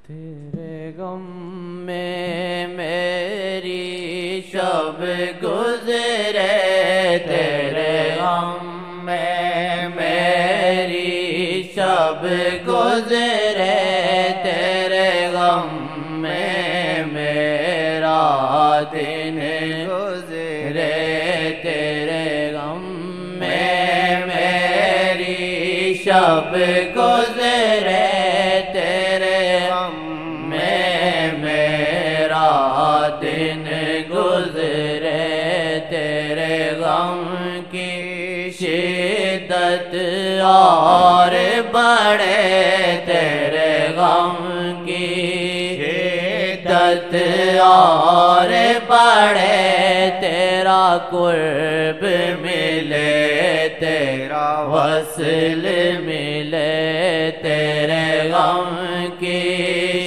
تیرے غم میں میری شب گزرے، تیرے غم میں میری شب گزرے، تیرے غم میں میرا دن گزرے، تیرے غم میں میری شب گزرے، تیرے غم میں میرا دن گزرے، تیرے غم کی شدت اور بڑھے، تیرے غم کی شدت اور بڑھے، تیرا قرب ملے، تیرا وصل ملے، تیرے غم کی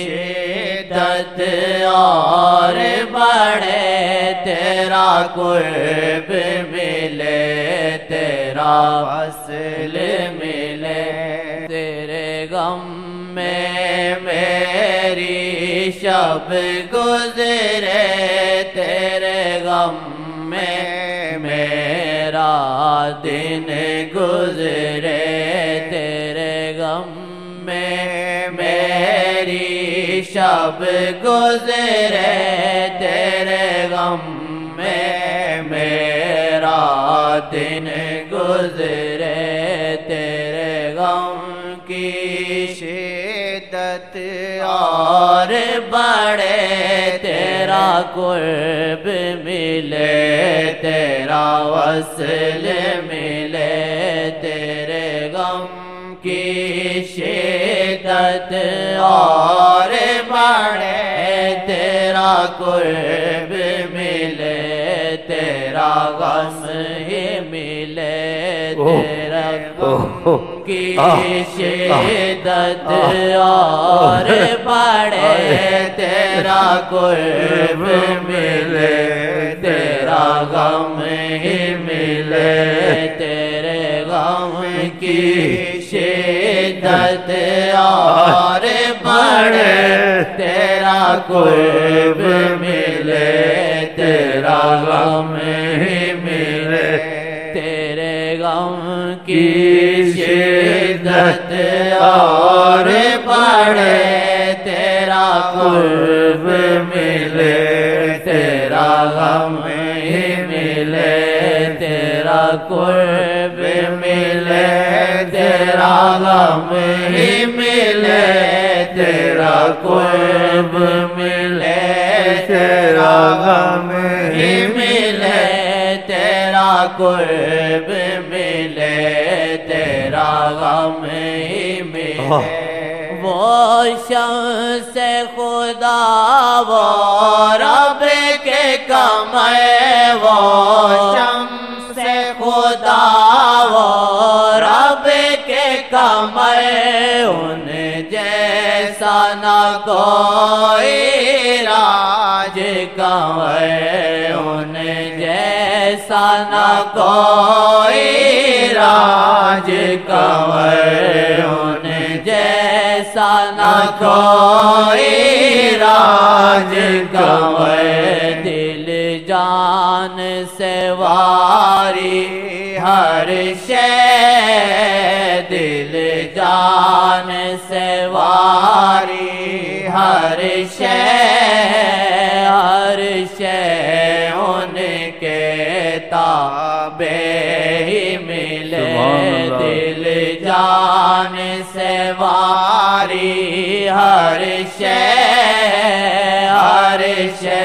شدت اور بڑھے، تیرا قرب ملے، تیرا وصل ملے، تیرے غم میں میری شب گزرے، تیرے غم میں میرا دن گزرے، تیرے غم میں میری شب گزرے، تیرے غم میں میرا دن گزرے، تیرے غم کی شدت اور بڑھے، تیرا قرب ملے، تیرا وصل ملے، تیرے غم کی شدت اور بڑھے، تیرا قرب ملے، تیرا غم ہی ملے، تیرا غم کی شدت اور بڑھے، تیرا قرب ملے، تیرا غم ہی ملے، تیرے غم کی شدت اور بڑھے، تیرا قرب ملے، تیرا غم ہی ملے، تیرے غم کی شدت اور بڑھے، تیرا قرب ملے، تیرا غم ہی ملے، تیرا قرب ملے، تیرا غم ہی ملے، تیرا قرب ملے، تیرا غم ہی ملے، تیرا قرب ملے، تیرا غم ہی ملے، وہ شمس خدا وہ رب کے قمر، وہ شمس خدا وہ رب کے قمر، ان جیسا نہ کوئی راج قمر، ان جیسا نہ کوئی راج قمر، ان جیسا نہ کوئی راج قمر، دل جان سے واری ہر شے، دل جان سے واری ہر شے، ہر شے ان کے تابع ہی ملے، دل جان سے واری ہر شے، ہر شے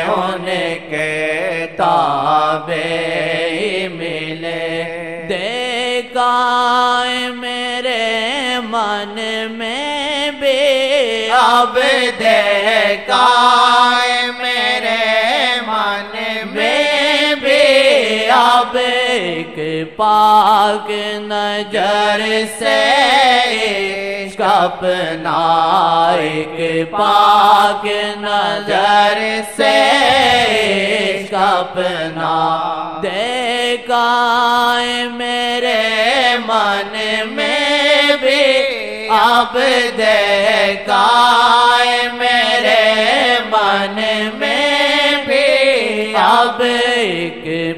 ان کے تابع ہی ملے، دیکھا میرے من میں بھی اب دیکھا میرے من میں بھی اب ایک پاک نظر سے عشق اپنا، ایک پاک نظر سے عشق اپنا، دیکھا میرے من میں بھی اب دیکھا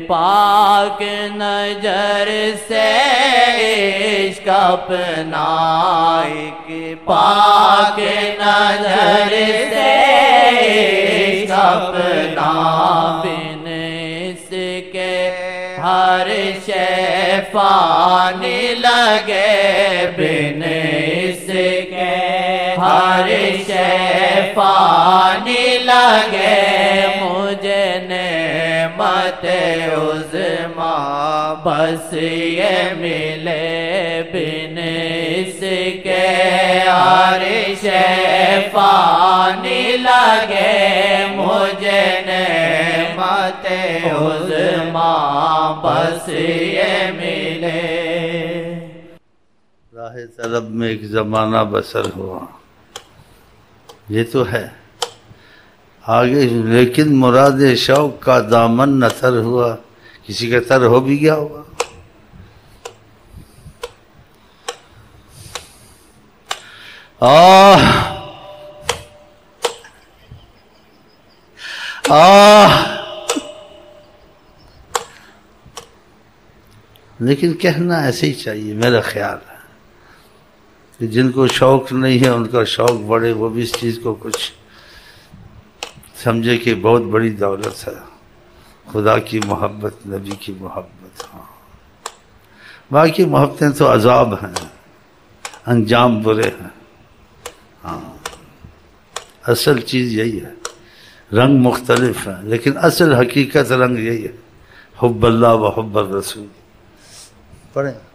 پاک نظر سے عشق اپنا، ایک پاک نظر سے عشق اپنا، بن اس کے ہر شے فانی لگے، بن اس کے ہر شے فانی لگے، مجھے نعمت عظما بس یہ ملے، بن اس کے ہر شے فانی لگے، مجھے نعمت عظما بس یہ ملے۔ راہ طلب میں ایک زمانہ بسر ہوا، یہ تو ہے آگے، لیکن مراد شوق کا دامن نہ تر ہوا، کسی کا تر ہو بھی گیا ہوگا۔ لیکن کہنا ایسے ہی چاہیے، میرا خیال ہے کہ جن کو شوق نہیں ہے ان کا شوق بڑھے، وہ بھی اس چیز کو کچھ سمجھے کہ بہت بڑی دولت ہے، خدا کی محبت، نبی کی محبت۔ ہاں باقی محبتیں تو عذاب ہیں، انجام برے ہیں۔ ہاں اصل چیز یہی ہے، رنگ مختلف ہیں لیکن اصل حقیقت رنگ یہی ہے، حب اللہ و حب الرسول۔ پڑھیں۔